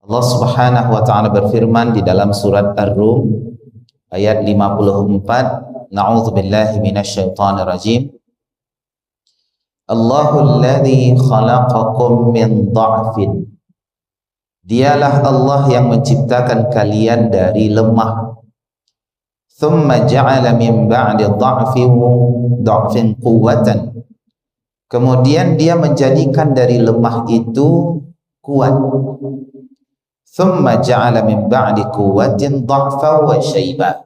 Allah Subhanahu wa taala berfirman di dalam surat Ar-Rum ayat 54, Na'udzubillahi minasyaitonir rajim. Allahul ladzi khalaqakum min dha'fin. Dialah Allah yang menciptakan kalian dari lemah. Thumma ja'ala min ba'di dha'fin quwwatan. Kemudian dia menjadikan dari lemah itu kuat. Thumma ja'ala min ba'di quwwatin dha'fa wa syaiba.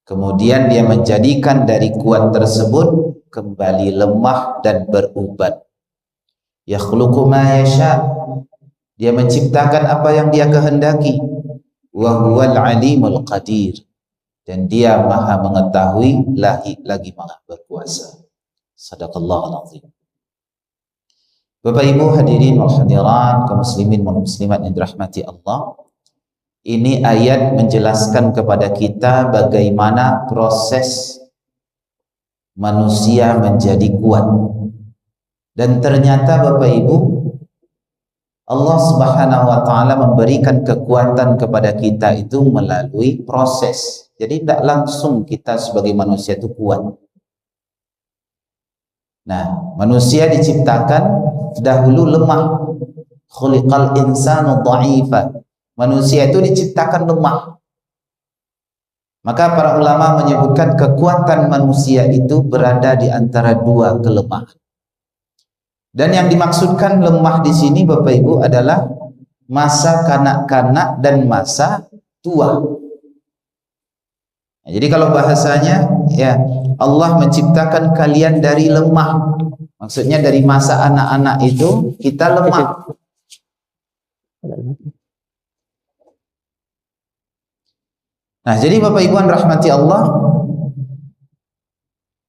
Kemudian dia menjadikan dari kuat tersebut kembali lemah dan berubat. Yakhluqu ma yasha. Dia menciptakan apa yang dia kehendaki. Wa huwal alimul qadir. Dan dia maha mengetahui lagi maha berkuasa. Sadaqallahul azim. Bapak Ibu hadirin wal hadirat, kaum muslimin wal muslimat yang dirahmati Allah. Ini ayat menjelaskan kepada kita bagaimana proses manusia menjadi kuat. Dan ternyata Bapak Ibu, Allah Subhanahu wa taala memberikan kekuatan kepada kita itu melalui proses. Jadi tidak langsung kita sebagai manusia itu kuat. Nah, manusia diciptakan dahulu lemah. Khuliqal insanu dha'ifa. Manusia itu diciptakan lemah. Maka para ulama menyebutkan kekuatan manusia itu berada di antara dua kelemahan. Dan yang dimaksudkan lemah di sini Bapak Ibu adalah masa kanak-kanak dan masa tua. Nah, jadi kalau bahasanya ya Allah menciptakan kalian dari lemah. Maksudnya dari masa anak-anak itu kita lemah. Nah, jadi Bapak Ibu yang rahmati Allah,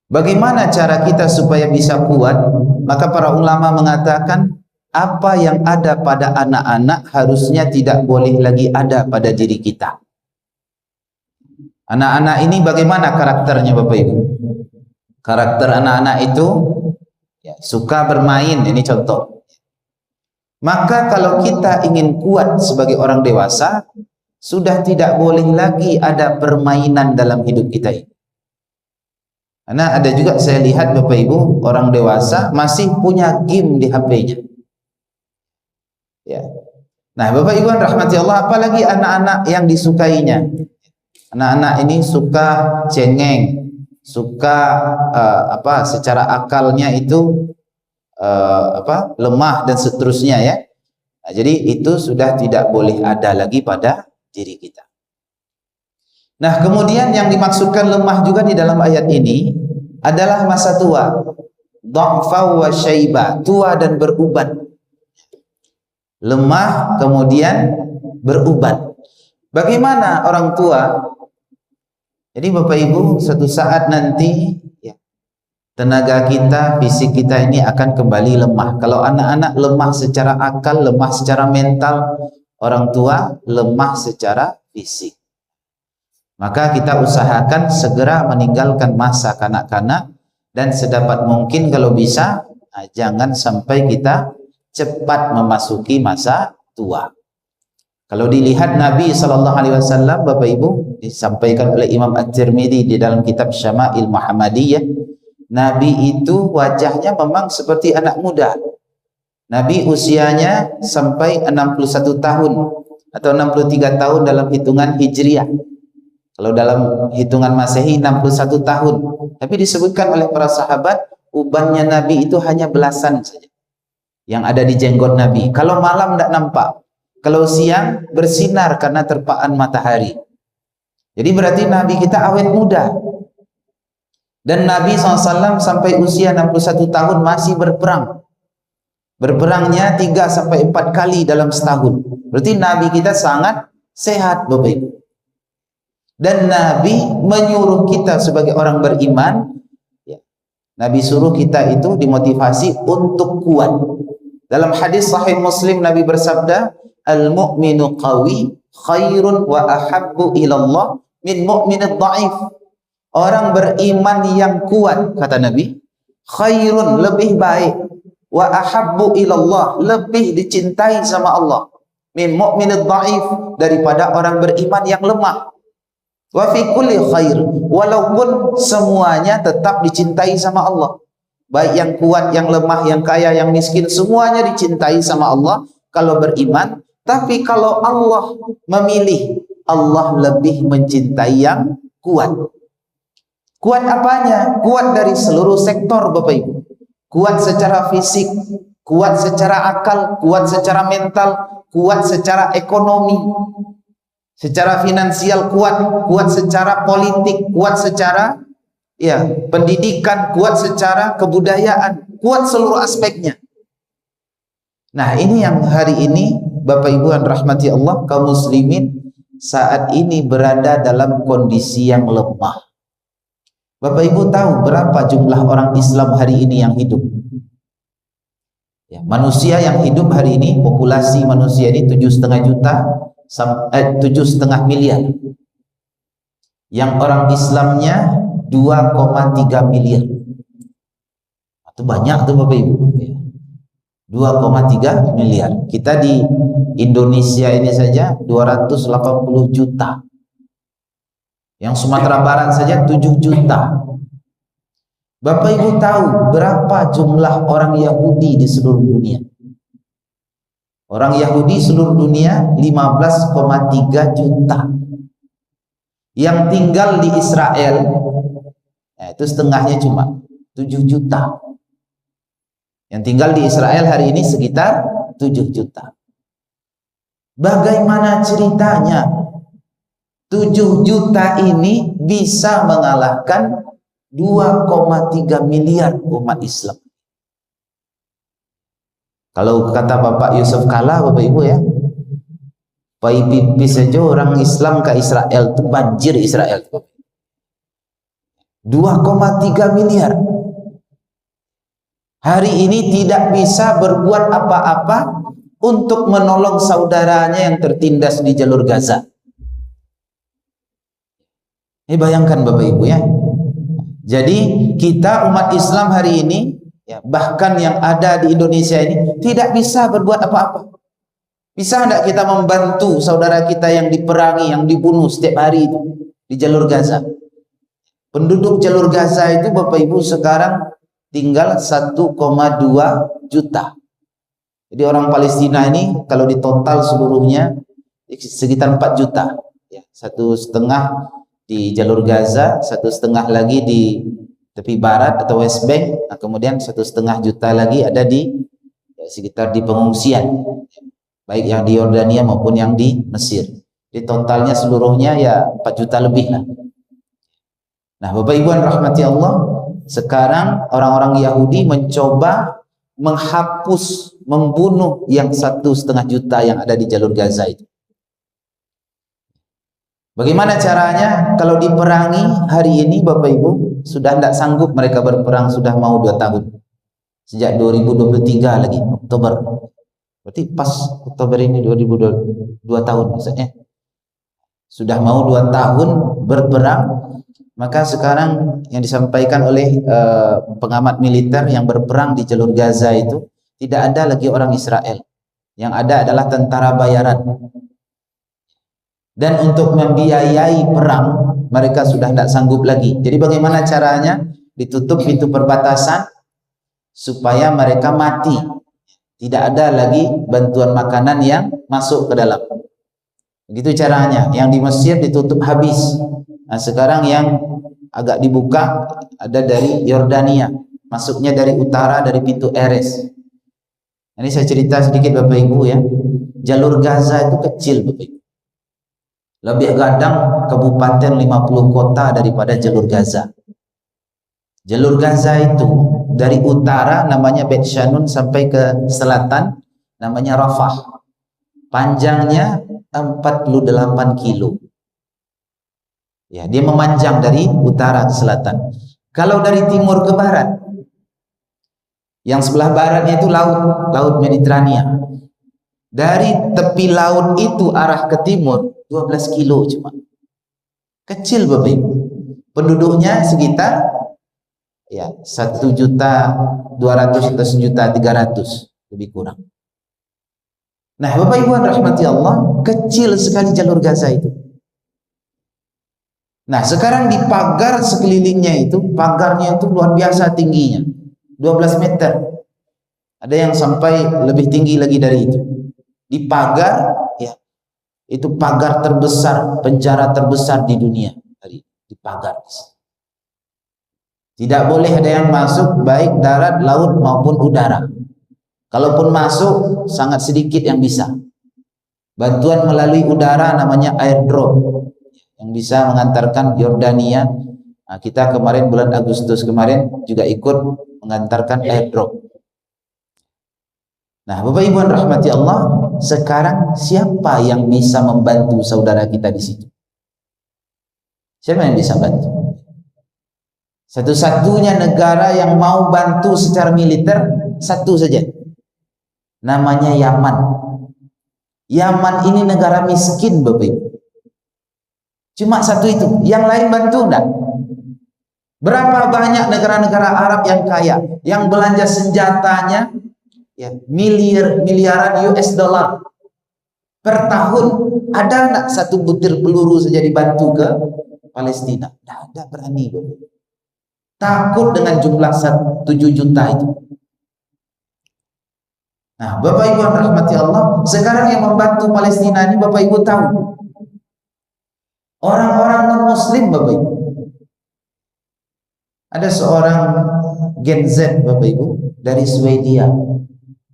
bagaimana cara kita supaya bisa kuat? Maka para ulama mengatakan apa yang ada pada anak-anak harusnya tidak boleh lagi ada pada diri kita. Anak-anak ini bagaimana karakternya Bapak Ibu? Karakter anak-anak itu ya, suka bermain, ini contoh. Maka kalau kita ingin kuat sebagai orang dewasa, sudah tidak boleh lagi ada permainan dalam hidup kita ini. Karena ada juga saya lihat Bapak Ibu, orang dewasa masih punya game di HP-nya. Ya. Nah, Bapak Ibu yang rahmati Allah, apalagi anak-anak yang disukainya. Anak-anak ini suka cengeng, suka secara akalnya itu lemah dan seterusnya ya. Nah, jadi itu sudah tidak boleh ada lagi pada diri kita. Nah, kemudian yang dimaksudkan lemah juga di dalam ayat ini adalah masa tua. Dha'fa wa syaiba, tua dan berubat. Lemah kemudian berubat. Bagaimana orang tua? Jadi Bapak Ibu, suatu saat nanti ya, tenaga kita, fisik kita ini akan kembali lemah. Kalau anak-anak lemah secara akal, lemah secara mental, orang tua lemah secara fisik. Maka kita usahakan segera meninggalkan masa kanak-kanak dan sedapat mungkin kalau bisa jangan sampai kita cepat memasuki masa tua. Kalau dilihat Nabi SAW, Bapak Ibu, disampaikan oleh Imam At-Tirmidzi di dalam kitab Syama'il Muhammadiyah, Nabi itu wajahnya memang seperti anak muda. Nabi usianya sampai 61 tahun atau 63 tahun dalam hitungan Hijriah. Kalau dalam hitungan Masehi 61 tahun. Tapi disebutkan oleh para sahabat, ubannya Nabi itu hanya belasan saja yang ada di jenggot Nabi. Kalau malam tidak nampak. Kalau siang bersinar karena terpaan matahari. Jadi berarti Nabi kita awet muda. Dan Nabi SAW sampai usia 61 tahun masih berperang. Berperangnya 3-4 kali dalam setahun. Berarti Nabi kita sangat sehat Bapak Ibu. Dan Nabi menyuruh kita sebagai orang beriman, ya, Nabi suruh kita itu dimotivasi untuk kuat. Dalam hadis Sahih Muslim Nabi bersabda, al-mu'minu qawi khairun wa ahabbu ilallah min mu'minid dha'if. Orang beriman yang kuat, kata Nabi, khairun, lebih baik, wa ahabbu ilallah, lebih dicintai sama Allah, min mu'minid dhaif, daripada orang beriman yang lemah. Wa fi kulli khair, walaupun semuanya tetap dicintai sama Allah. Baik yang kuat, yang lemah, yang kaya, yang miskin, semuanya dicintai sama Allah kalau beriman. Tapi kalau Allah memilih, Allah lebih mencintai yang kuat. Kuat apanya? Kuat dari seluruh sektor, Bapak Ibu. Kuat secara fisik, kuat secara akal, kuat secara mental, kuat secara ekonomi, secara finansial kuat, kuat secara politik, kuat secara pendidikan, kuat secara kebudayaan, kuat seluruh aspeknya. Nah, ini yang hari ini Bapak Ibu yang rahmati Allah, kaum muslimin saat ini berada dalam kondisi yang lemah. Bapak Ibu tahu berapa jumlah orang Islam hari ini yang hidup? Ya, manusia yang hidup hari ini, populasi manusia ini 7,5 juta, 7,5 miliar. Yang orang Islamnya 2,3 miliar. Itu banyak tuh Bapak Ibu. 2,3 miliar. Kita di Indonesia ini saja 280 juta. Yang Sumatera Barat saja 7 juta. Bapak Ibu tahu berapa jumlah orang Yahudi di seluruh dunia? Orang Yahudi seluruh dunia 15,3 juta. Yang tinggal di Israel itu setengahnya cuma 7 juta. Yang tinggal di Israel hari ini sekitar 7 juta. Bagaimana ceritanya 7 juta ini bisa mengalahkan 2,3 miliar umat Islam? Kalau kata Bapak Yusuf Kalla, Bapak Ibu ya, pipis saja orang Islam ke Israel itu banjir Israel. 2,3 miliar. Hari ini tidak bisa berbuat apa-apa untuk menolong saudaranya yang tertindas di jalur Gaza. Ini bayangkan Bapak Ibu ya. Jadi kita umat Islam hari ini, ya, bahkan yang ada di Indonesia ini tidak bisa berbuat apa-apa. Bisa tidak kita membantu saudara kita yang diperangi, yang dibunuh setiap hari itu di jalur Gaza? Penduduk jalur Gaza itu Bapak Ibu sekarang tinggal 1,2 juta. Jadi orang Palestina ini kalau ditotal seluruhnya sekitar 4 juta. Ya, 1,5 di jalur Gaza, 1,5 lagi di tepi barat atau West Bank, nah, kemudian 1,5 juta lagi ada di sekitar di pengungsian, baik yang di Yordania maupun yang di Mesir. Di totalnya seluruhnya ya 4 juta lebih lah. Nah, Bapak Ibu yang rahmati Allah, sekarang orang-orang Yahudi mencoba menghapus, membunuh yang 1,5 juta yang ada di jalur Gaza itu. Bagaimana caranya? Kalau diperangi hari ini Bapak Ibu, sudah tidak sanggup mereka berperang, sudah mau 2 tahun. Sejak 2023 lagi, Oktober. Berarti pas Oktober ini 2022 tahun maksudnya. Sudah mau 2 tahun berperang. Maka sekarang yang disampaikan oleh pengamat militer yang berperang di jalur Gaza itu, tidak ada lagi orang Israel. Yang ada adalah tentara bayaran. Dan untuk membiayai perang, mereka sudah tidak sanggup lagi. Jadi bagaimana caranya? Ditutup pintu perbatasan supaya mereka mati. Tidak ada lagi bantuan makanan yang masuk ke dalam. Begitu caranya. Yang di Mesir ditutup habis. Nah, sekarang yang agak dibuka ada dari Yordania. Masuknya dari utara, dari pintu Erez. Ini saya cerita sedikit Bapak Ibu ya. Jalur Gaza itu kecil Bapak Ibu. Lebih kadang kabupaten 50 kota daripada jalur Gaza. Jalur Gaza itu dari utara namanya Bet Shanun sampai ke selatan namanya Rafah. Panjangnya 48 kilo. Ya, dia memanjang dari utara ke selatan. Kalau dari timur ke barat, yang sebelah baratnya itu laut Mediterania. Dari tepi laut itu arah ke timur 12 kilo cuma. Kecil Bapak Ibu. Penduduknya sekitar ya 1.200.000 atau 1.300.000 lebih kurang. Nah, Bapak Ibu rahmati Allah, kecil sekali jalur Gaza itu. Nah, sekarang di pagar sekelilingnya itu, pagarnya itu luar biasa tingginya, 12 meter. Ada yang sampai lebih tinggi lagi dari itu. Di pagar, ya, itu pagar terbesar, penjara terbesar di dunia. Di pagar. Tidak boleh ada yang masuk, baik darat, laut maupun udara. Kalaupun masuk, sangat sedikit yang bisa. Bantuan melalui udara namanya airdrop, yang bisa mengantarkan Yordania. Nah, kita kemarin bulan Agustus kemarin juga ikut mengantarkan airdrop. Nah, Bapak Ibu yang rahmati Allah, sekarang siapa yang bisa membantu saudara kita di situ? Siapa yang bisa bantu? Satu-satunya negara yang mau bantu secara militer, satu saja. Namanya Yaman. Yaman ini negara miskin, Bapak Ibu. Cuma satu itu, yang lain bantu enggak? Berapa banyak negara-negara Arab yang kaya, yang belanja senjatanya ya, miliaran US dollar per tahun. Ada enggak satu butir peluru saja dibantu ke Palestina? Tidak ada, berani, Bapak Ibu. Takut dengan jumlah 7 juta itu. Nah, Bapak Ibu yang rahmati Allah, sekarang yang membantu Palestina ini Bapak Ibu tahu, orang-orang non-muslim, Bapak Ibu. Ada seorang Gen Z, Bapak Ibu, dari Swedia,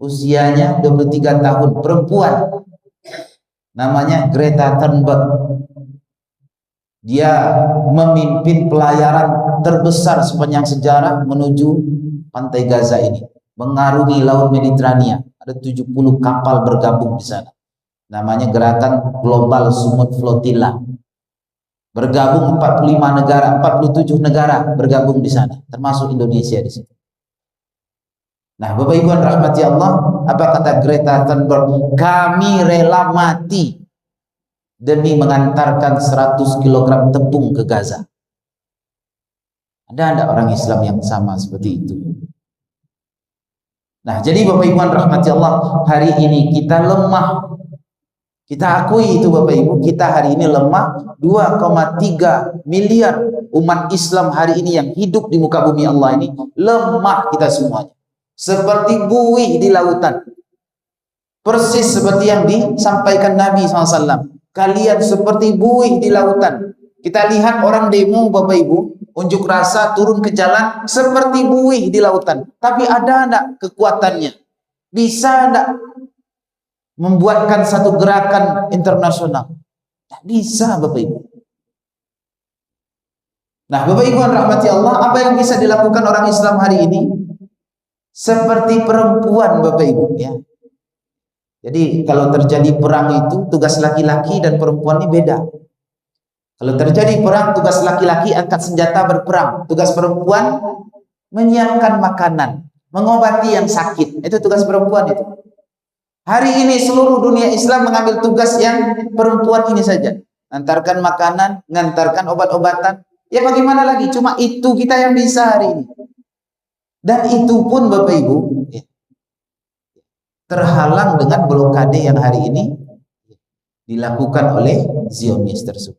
usianya 23 tahun, perempuan, namanya Greta Thunberg. Dia memimpin pelayaran terbesar sepanjang sejarah menuju pantai Gaza ini, mengarungi Laut Mediterania. Ada 70 kapal bergabung di sana. Namanya Gerakan Global Sumut Flotilla. Bergabung 45 negara, 47 negara bergabung di sana, termasuk Indonesia di situ. Nah, Bapak Ibu yang rahmati Allah, apa kata Greta Thunberg? Kami rela mati demi mengantarkan 100 kg tepung ke Gaza. Ada orang Islam yang sama seperti itu? Nah, jadi Bapak Ibu yang rahmati Allah, hari ini kita lemah. Kita akui itu Bapak Ibu, kita hari ini lemah. 2,3 miliar umat Islam hari ini yang hidup di muka bumi Allah ini, lemah kita semuanya. Seperti buih di lautan. Persis seperti yang disampaikan Nabi SAW. Kalian seperti buih di lautan. Kita lihat orang demo Bapak Ibu, unjuk rasa, turun ke jalan seperti buih di lautan. Tapi ada enggak kekuatannya? Bisa enggak membuatkan satu gerakan internasional? Tidak bisa, Bapak Ibu. Nah, Bapak Ibu yang rahmati Allah, apa yang bisa dilakukan orang Islam hari ini? Seperti perempuan, Bapak Ibu, ya. Jadi kalau terjadi perang itu tugas laki-laki dan perempuan ini beda. Kalau terjadi perang, tugas laki-laki angkat senjata berperang. Tugas perempuan menyiapkan makanan, mengobati yang sakit. Itu tugas perempuan itu. Hari ini seluruh dunia Islam mengambil tugas yang perempuan ini saja. Antarkan makanan, ngantarkan obat-obatan. Ya bagaimana lagi? Cuma itu kita yang bisa hari ini. Dan itu pun Bapak Ibu terhalang dengan blokade yang hari ini dilakukan oleh Zionis tersebut.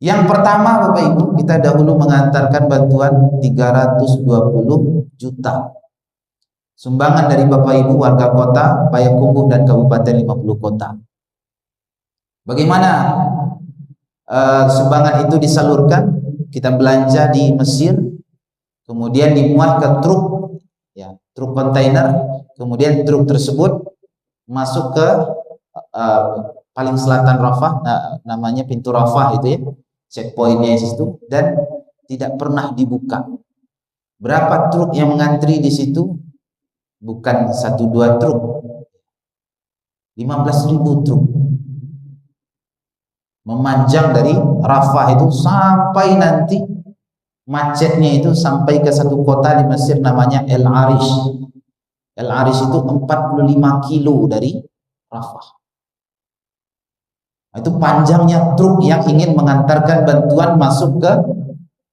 Yang pertama Bapak Ibu, kita dahulu mengantarkan bantuan 320 juta sumbangan dari Bapak Ibu warga kota Payakumbuh dan Kabupaten 50 kota. Bagaimana sumbangan itu disalurkan? Kita belanja di Mesir, kemudian dimuat ke truk, ya, truk kontainer, kemudian truk tersebut masuk ke paling selatan Rafah, namanya pintu Rafah itu ya, checkpointnya itu, dan tidak pernah dibuka. Berapa truk yang mengantri di situ? Bukan 1-2 truk, 15.000 truk memanjang dari Rafah itu sampai nanti macetnya itu sampai ke satu kota di Mesir namanya El Arish. El Arish itu 45 kilo dari Rafah. Itu panjangnya truk yang ingin mengantarkan bantuan masuk ke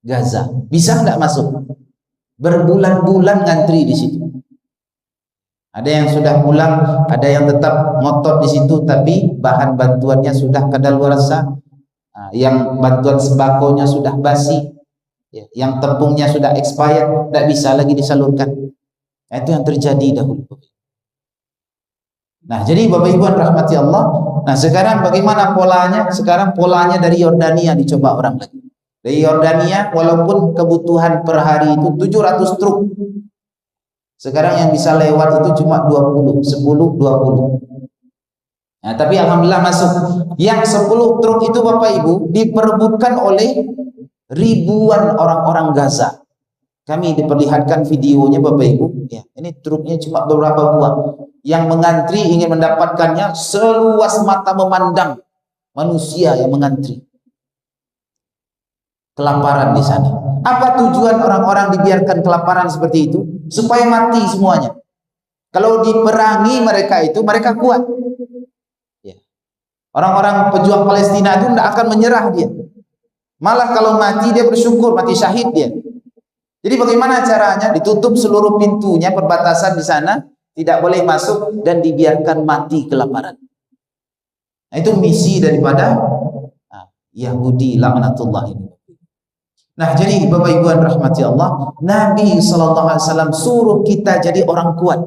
Gaza. Bisa nggak masuk? Berbulan-bulan ngantri di situ. Ada yang sudah pulang, ada yang tetap ngotot di situ, tapi bahan bantuannya sudah kadaluarsa, yang bantuan sembakonya sudah basi, ya, yang tepungnya sudah expired, tidak bisa lagi disalurkan. Nah, itu yang terjadi dahulu. Nah, jadi Bapak Ibu rahmati Allah. Nah, sekarang bagaimana polanya? Sekarang polanya dari Yordania dicoba orang lagi. Dari Yordania, walaupun kebutuhan per hari itu 700 truk. Sekarang yang bisa lewat itu cuma 20, 10, 20. Nah, tapi alhamdulillah masuk. Yang 10 truk itu Bapak Ibu diperebutkan oleh ribuan orang-orang Gaza. Kami diperlihatkan videonya Bapak Ibu. Ya, ini truknya cuma beberapa buah. Yang mengantri ingin mendapatkannya seluas mata memandang manusia yang mengantri. Kelaparan di sana. Apa tujuan orang-orang dibiarkan kelaparan seperti itu? Supaya mati semuanya. Kalau diperangi mereka itu, mereka kuat. Ya. Orang-orang pejuang Palestina itu tidak akan menyerah dia. Malah kalau mati dia bersyukur, mati syahid dia. Jadi bagaimana caranya? Ditutup seluruh pintunya, perbatasan di sana, tidak boleh masuk dan dibiarkan mati kelaparan. Nah, itu misi daripada Yahudi laknatullah ini. Nah, jadi Bapak Ibu rahmati Allah, Nabi SAW suruh kita jadi orang kuat.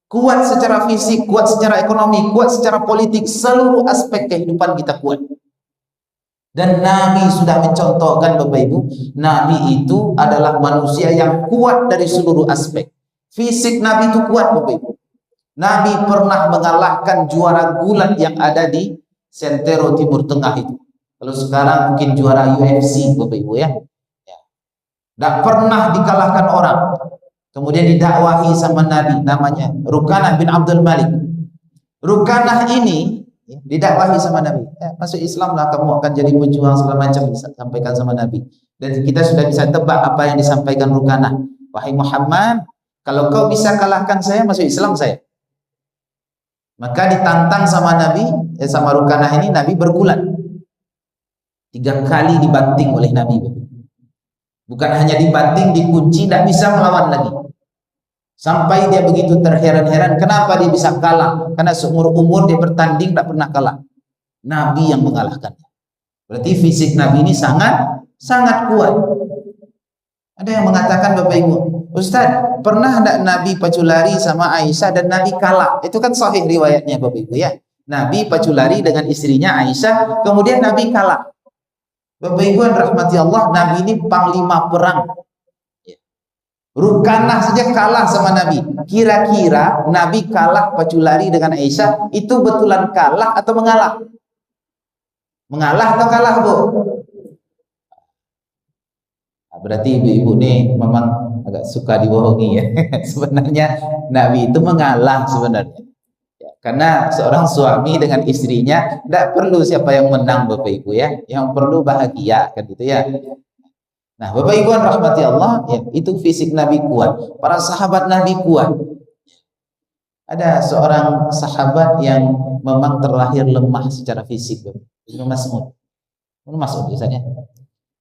Kuat secara fisik, kuat secara ekonomi, kuat secara politik, seluruh aspek kehidupan kita kuat. Dan Nabi sudah mencontohkan Bapak Ibu, Nabi itu adalah manusia yang kuat dari seluruh aspek. Fisik Nabi itu kuat Bapak Ibu. Nabi pernah mengalahkan juara gulat yang ada di Sentero Timur Tengah itu. Kalau sekarang mungkin juara UFC Bapak Ibu ya. Tidak pernah dikalahkan orang. Kemudian didakwahi sama Nabi, namanya Rukanah bin Abdul Malik. Rukanah ini didakwahi sama Nabi, masuk Islam lah kamu akan jadi pejuang segala macam, disampaikan sama Nabi. Dan kita sudah bisa tebak apa yang disampaikan Rukanah. Wahai Muhammad, kalau kau bisa kalahkan saya, masuk Islam saya. Maka ditantang sama Nabi, sama Rukanah ini, Nabi bergulat. 3 kali dibanting oleh Nabi. Bukan hanya dibanting, dikunci, tidak bisa melawan lagi. Sampai dia begitu terheran-heran, kenapa dia bisa kalah? Karena seumur umur dia bertanding, tidak pernah kalah. Nabi yang mengalahkannya. Berarti fisik Nabi ini sangat kuat. Ada yang mengatakan Bapak Ibu, Ustaz, pernah tidak Nabi pacu lari sama Aisyah dan Nabi kalah? Itu kan sahih riwayatnya Bapak Ibu ya. Nabi pacu lari dengan istrinya Aisyah, kemudian Nabi kalah. Bapak Ibu rahmati Allah, Nabi ini panglima perang. Rukanah saja kalah sama Nabi. Kira-kira Nabi kalah pacu lari dengan Aisyah, itu betulan kalah atau mengalah? Mengalah atau kalah, Bu? Berarti ibu-ibu nih memang agak suka dibohongi ya. Sebenarnya Nabi itu mengalah sebenarnya. Karena seorang suami dengan istrinya tidak perlu siapa yang menang Bapak Ibu ya, yang perlu bahagia kan gitu ya. Nah Bapak Ibu rahmati Allah ya, itu fisik Nabi kuat, para sahabat Nabi kuat. Ada seorang sahabat yang memang terlahir lemah secara fisik, Ibnu Mas'ud. Ibnu Mas'ud biasanya.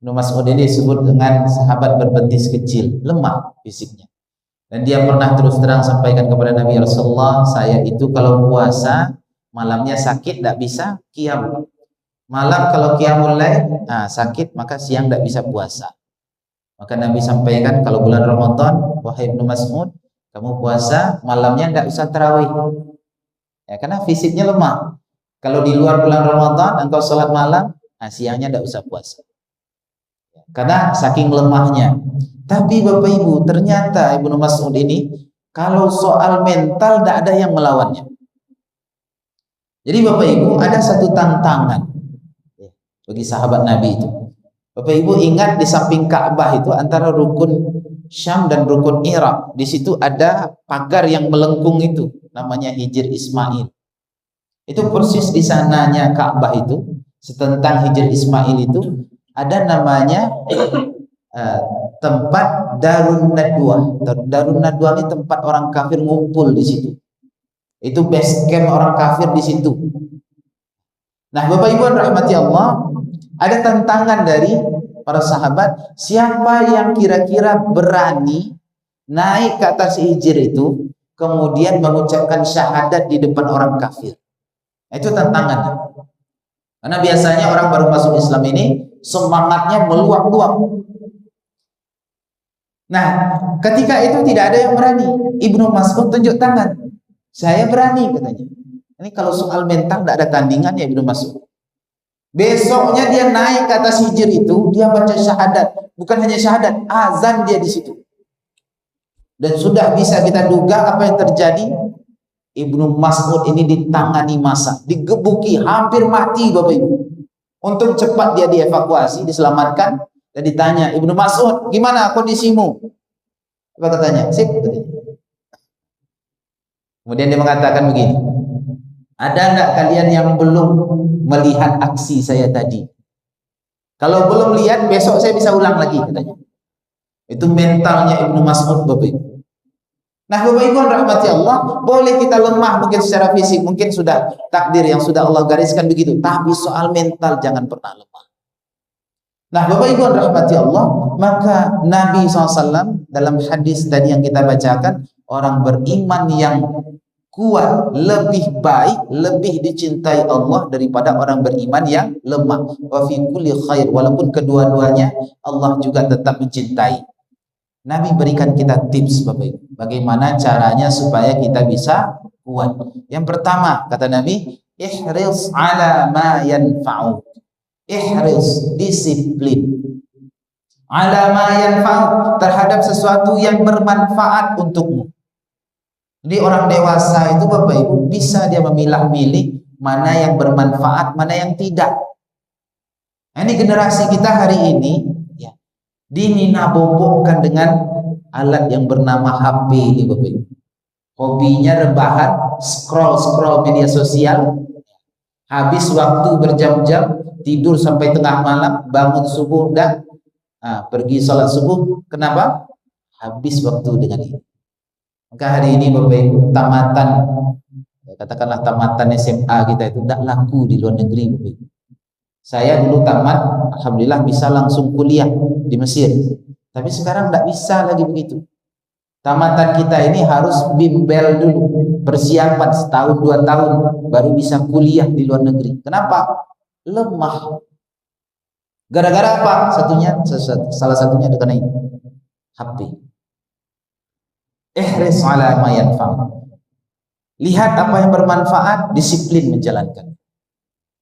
Ibnu Mas'ud ini disebut dengan sahabat berbetis kecil, lemah fisiknya. Dan dia pernah terus terang sampaikan kepada Nabi Rasulullah, saya itu kalau puasa malamnya sakit tidak bisa qiyam. Malam kalau qiyamul lail sakit, maka siang tidak bisa puasa. Maka Nabi sampaikan kalau bulan Ramadan, wahai Ibnu Mas'ud, kamu puasa malamnya tidak usah tarawih. Ya, karena fisiknya lemah. Kalau di luar bulan Ramadan engkau sholat malam, siangnya tidak usah puasa. Karena saking lemahnya. Tapi Bapak Ibu, ternyata Ibnu Mas'ud ini kalau soal mental tidak ada yang melawannya. Jadi Bapak Ibu, ada satu tantangan bagi sahabat Nabi itu. Bapak Ibu ingat di samping Ka'bah itu antara rukun Syam dan rukun Irak, di situ ada pagar yang melengkung itu, namanya Hijr Ismail. Itu persis di sananya Ka'bah itu, setentang Hijr Ismail itu ada namanya tempat Darun Nadwa. Darun Nadwa ini tempat orang kafir ngumpul di situ. Itu base camp orang kafir di situ. Nah, Bapak Ibu rahmati Allah, ada tantangan dari para sahabat, siapa yang kira-kira berani naik ke atas Hijr itu kemudian mengucapkan syahadat di depan orang kafir. Itu tantangannya. Karena biasanya orang baru masuk Islam ini semangatnya meluap-luap. Nah, ketika itu tidak ada yang berani. Ibnu Mas'ud tunjuk tangan. Saya berani katanya. Ini kalau soal mental tidak ada tandingan ya Ibnu Mas'ud. Besoknya dia naik ke atas hijir itu, dia baca syahadat. Bukan hanya syahadat, azan dia di situ. Dan sudah bisa kita duga apa yang terjadi. Ibnu Mas'ud ini ditangani massa, digebuki, hampir mati Bapak Ibu. Untuk cepat dia dievakuasi, diselamatkan. Dan ditanya, Ibnu Mas'ud, gimana kondisimu? Apa katanya? Sip, katanya. Kemudian dia mengatakan begini, ada enggak kalian yang belum melihat aksi saya tadi? Kalau belum lihat, besok saya bisa ulang lagi, katanya. Itu mentalnya Ibnu Mas'ud, Bapak Ibu. Nah, Bapak Ibu rahmati Allah, boleh kita lemah mungkin secara fisik, mungkin sudah takdir yang sudah Allah gariskan begitu. Tapi soal mental jangan pernah lemah. Nah, Bapak Ibu rahmati Allah, maka Nabi SAW dalam hadis tadi yang kita bacakan, orang beriman yang kuat lebih baik, lebih dicintai Allah daripada orang beriman yang lemah. Wa fi kulli khair, walaupun kedua-duanya Allah juga tetap mencintai. Nabi berikan kita tips Bapak Ibu, bagaimana caranya supaya kita bisa kuat. Yang pertama kata Nabi, ihris ala ma yanfa'u. Ihris, disiplin. Ala ma yanfa'u, terhadap sesuatu yang bermanfaat untukmu. Jadi orang dewasa itu Bapak Ibu bisa dia memilah-milih mana yang bermanfaat, mana yang tidak. Nah, ini generasi kita hari ini ya, dinabobokkan dengan alat yang bernama HP ini Bapak Ibu. Hobinya rebahan, scroll media sosial. Habis waktu berjam-jam, tidur sampai tengah malam, bangun subuh dah, pergi sholat subuh. Kenapa? Habis waktu dengan ini. Maka hari ini Bapak Ibu, tamatan, ya katakanlah tamatan SMA kita itu tidak laku di luar negeri Bapak Ibu. Saya dulu tamat, alhamdulillah bisa langsung kuliah di Mesir. Tapi sekarang tidak bisa lagi begitu. Tamatan kita ini harus bimbel dulu, persiapan setahun 2 tahun baru bisa kuliah di luar negeri. Kenapa? Lemah. Gara-gara apa? Salah satunya karena ini, HP. Ihris ala ma yanfa'u. Lihat apa yang bermanfaat, disiplin menjalankan.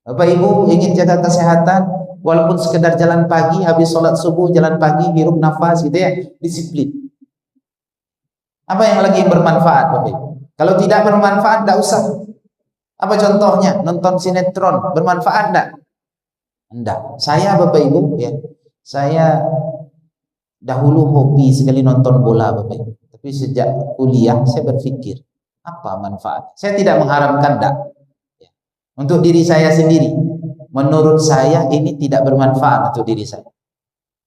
Bapak Ibu ingin jaga kesehatan, walaupun sekedar jalan pagi, habis sholat subuh jalan pagi, hirup nafas gitu ya, disiplin. Apa yang lagi bermanfaat Bapak Ibu? Kalau tidak bermanfaat, tidak usah. Apa contohnya? Nonton sinetron, bermanfaat tidak? Tidak. Saya Bapak Ibu ya, saya dahulu hobi sekali nonton bola Bapak Ibu. Tapi sejak kuliah saya berpikir, apa manfaat? Saya tidak mengharamkan dak. Ya. Untuk diri saya sendiri, menurut saya ini tidak bermanfaat untuk diri saya.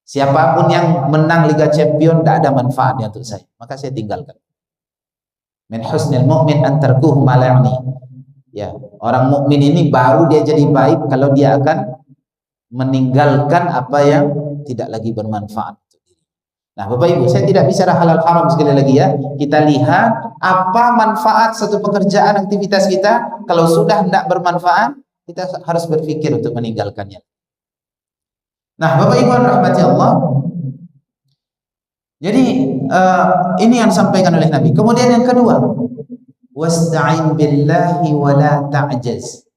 Siapapun yang menang Liga Champion tidak ada manfaatnya untuk saya, maka saya tinggalkan. Min husnil mu'min an tarkuhu ma la ya'ni. Ya, orang mukmin ini baru dia jadi baik kalau dia akan meninggalkan apa yang tidak lagi bermanfaat. Nah Bapak Ibu, saya tidak bicara halal haram sekali lagi ya. Kita lihat apa manfaat satu pekerjaan, aktivitas kita. Kalau sudah tidak bermanfaat, kita harus berpikir untuk meninggalkannya. Nah Bapak Ibu rahmati Allah, jadi ini yang disampaikan oleh Nabi. Kemudian yang kedua, wasta'in billahi wa la ta'jaz.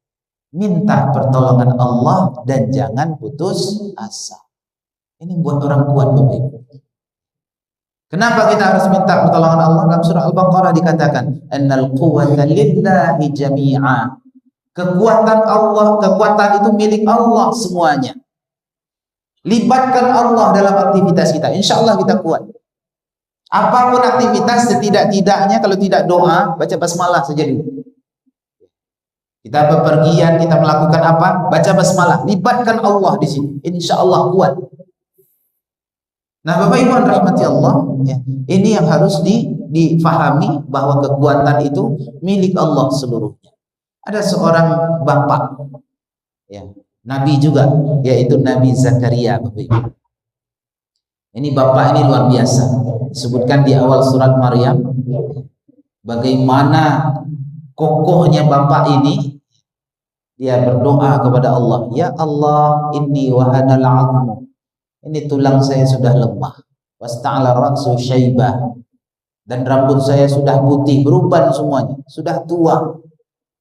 Minta pertolongan Allah dan jangan putus asa. Ini buat orang kuat Bapak Ibu. Kenapa kita harus minta pertolongan Allah? Dalam surah Al-Baqarah dikatakan, "Annal quwwata lillahi jami'a." Kekuatan Allah, kekuatan itu milik Allah semuanya. Libatkan Allah dalam aktivitas kita, insya Allah kita kuat. Apapun aktivitas, setidak-tidaknya kalau tidak doa, baca basmalah saja dulu. Kita bepergian, kita melakukan apa? Baca basmalah, libatkan Allah di sini, insya Allah kuat. Nah Bapak Ibu rahmati Allah ya, ini yang harus difahami bahwa kekuatan itu milik Allah seluruhnya. Ada seorang bapak ya, Nabi juga, yaitu Nabi Zakaria Bapak Ibu. Ini bapak ini luar biasa, disebutkan di awal surat Maryam. Bagaimana kokohnya bapak ini, dia berdoa kepada Allah, ya Allah, inni wahanal 'azmu, ini tulang saya sudah lemah, wasta'ala ra'su syaibah, dan rambut saya sudah putih, beruban semuanya, sudah tua.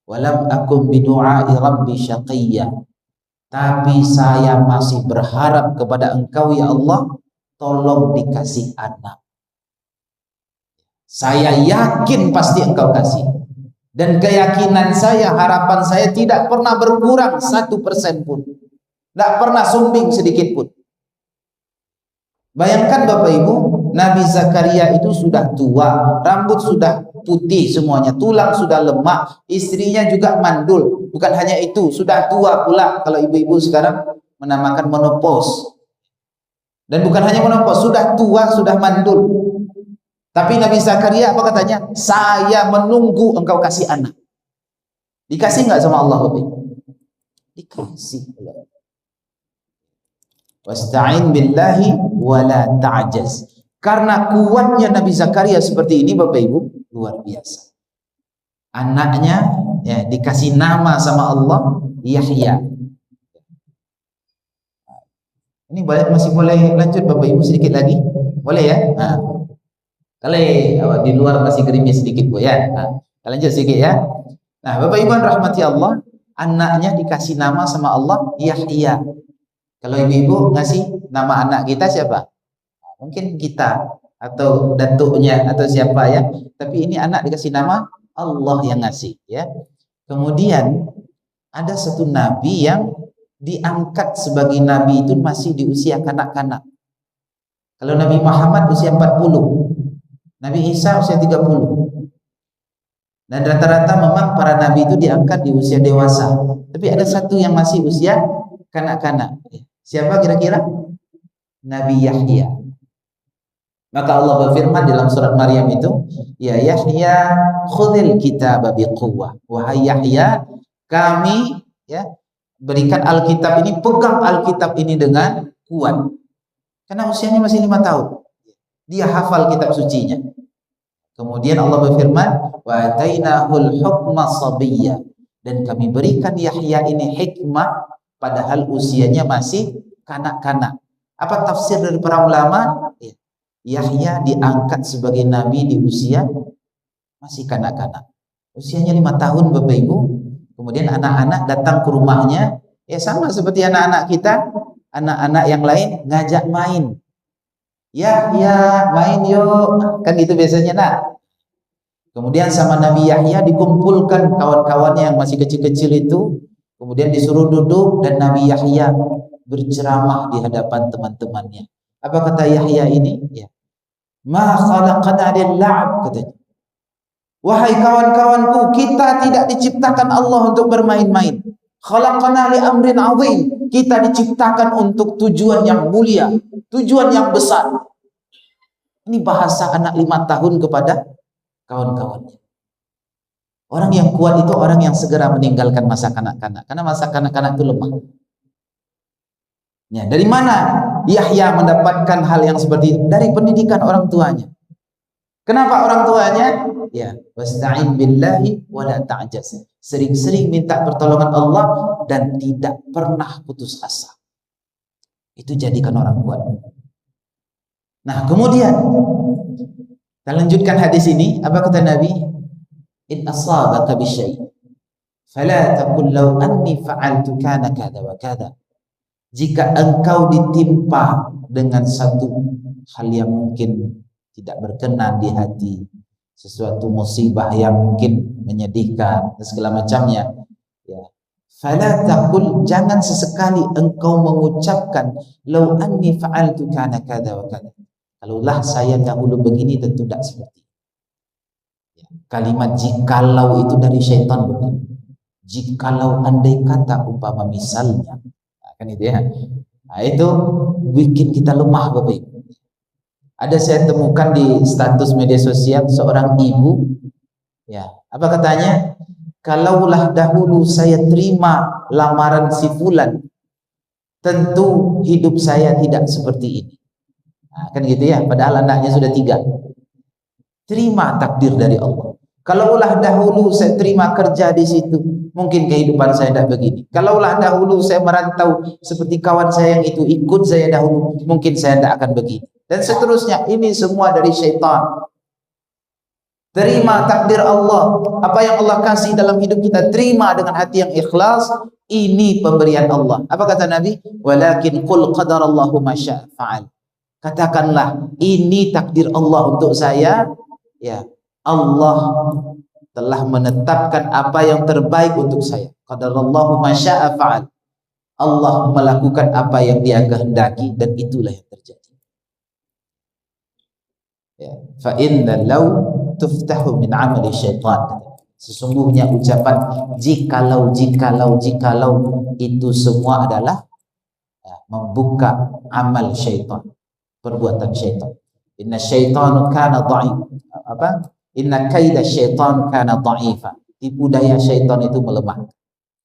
Walam akum bidu'ai rabbi syaqiyya, tapi saya masih berharap kepada Engkau ya Allah, tolong dikasih anak. Saya yakin pasti Engkau kasih, dan keyakinan saya, harapan saya tidak pernah berkurang 1% pun, tidak pernah sumbing sedikit pun. Bayangkan Bapak Ibu, Nabi Zakaria itu sudah tua, rambut sudah putih semuanya, tulang sudah lemah, istrinya juga mandul. Bukan hanya itu, sudah tua pula, kalau ibu-ibu sekarang menamakan menopause. Dan bukan hanya menopause, sudah tua, sudah mandul. Tapi Nabi Zakaria apa katanya? Saya menunggu Engkau kasih anak. Dikasih nggak sama Allah Bapak Ibu? Dikasih. Wasta'in billahi wala ta'jaz. Karena kuatnya Nabi Zakaria seperti ini Bapak Ibu, luar biasa. Anaknya ya dikasih nama sama Allah Yahya. Ini masih boleh lanjut Bapak Ibu sedikit lagi? Boleh ya? Nah, kalau di luar masih gerimis sedikit Bu ya. Nah, lanjut sedikit ya. Nah, Bapak Ibu rahmati Allah, anaknya dikasih nama sama Allah Yahya. Kalau ibu-ibu ngasih nama anak kita siapa? Mungkin kita atau datuknya atau siapa ya. Tapi ini anak dikasih nama Allah yang ngasih ya. Kemudian ada satu nabi yang diangkat sebagai nabi itu masih di usia kanak-kanak. Kalau Nabi Muhammad usia 40, Nabi Isa usia 30. Dan rata-rata memang para nabi itu diangkat di usia dewasa. Tapi ada satu yang masih usia kanak-kanak. Siapa kira-kira? Nabi Yahya. Maka Allah berfirman dalam surat Maryam itu, ya Yahya khudhil kitaba biquwwah. Wahai Yahya, kami ya berikan Alkitab ini, pegang Alkitab ini dengan kuat. Karena usianya masih 5 tahun. Dia hafal kitab sucinya. Kemudian Allah berfirman, wa atainahul hukma sabiyya, dan kami berikan Yahya ini hikmah padahal usianya masih kanak-kanak. Apa tafsir dari para ulama? Yahya diangkat sebagai nabi di usia masih kanak-kanak. Usianya 5 tahun Bapak Ibu. Kemudian anak-anak datang ke rumahnya, ya sama seperti anak-anak kita, anak-anak yang lain ngajak main. Yahya main yuk, kan gitu biasanya nak. Kemudian sama Nabi Yahya dikumpulkan kawan-kawannya yang masih kecil-kecil itu, kemudian disuruh duduk dan Nabi Yahya berceramah di hadapan teman-temannya. Apa kata Yahya ini? Ya. Ma khalaqana lil-la'ab, katanya. Wahai kawan-kawanku, kita tidak diciptakan Allah untuk bermain-main. Khalaqana li amrin 'azim. Kita diciptakan untuk tujuan yang mulia, tujuan yang besar. Ini bahasa anak 5 tahun kepada kawan-kawannya. Orang yang kuat itu orang yang segera meninggalkan masa kanak-kanak, karena masa kanak-kanak itu lemah. Ya, dari mana Yahya mendapatkan hal yang seperti itu? Dari pendidikan orang tuanya. Kenapa orang tuanya? Ya, wasta'in billahi wala ta'jaz. Sering-sering minta pertolongan Allah dan tidak pernah putus asa. Itu jadikan orang kuat. Nah, kemudian kita lanjutkan hadis ini. Apa kata Nabi? In asabaka bisyai fala taqul law anni fa'altu kana kada wa kada. Jika engkau ditimpa dengan satu hal yang mungkin tidak berkenan di hati, sesuatu musibah yang mungkin menyedihkan dan segala macamnya, ya, fala taqul, jangan sesekali engkau mengucapkan law anni fa'altu kana kada wa kada. Kalaulah saya dahulu begini tentu tidak seperti. Ya, kalimat jikalau itu dari syaitan, bukan? Jikalau, andai kata, umpama, misalnya, nah, kan itu ya. Nah, itu bikin kita lemah Bapak Ibu. Ada saya temukan di status media sosial seorang ibu, ya, apa katanya? Kalaulah dahulu saya terima lamaran si fulan, tentu hidup saya tidak seperti ini. Nah, kan gitu ya, padahal anaknya sudah 3. Terima takdir dari Allah. Kalaulah dahulu saya terima kerja di situ, mungkin kehidupan saya tidak begini. Kalaulah dahulu saya merantau seperti kawan saya yang itu, ikut saya dahulu, mungkin saya tidak akan begini. Dan seterusnya, ini semua dari syaitan. Terima takdir Allah. Apa yang Allah kasih dalam hidup kita, terima dengan hati yang ikhlas. Ini pemberian Allah. Apa kata Nabi? Walakin qul qadarallahu ma syaa fa'al. Katakanlah, ini takdir Allah untuk saya. Ya, Allah telah menetapkan apa yang terbaik untuk saya. Qadarallahu ma syaa fa'al. Allah melakukan apa yang Dia kehendaki dan itulah yang terjadi. Ya, fa inna law tuftahu min amali syaitan. Sesungguhnya ucapan jikalau itu semua adalah membuka amal syaitan, perbuatan syaitan. Inna syaitanu kana dha'if. Inna kaida syaitan kana dha'ifa. Tipu daya syaitan itu melemah.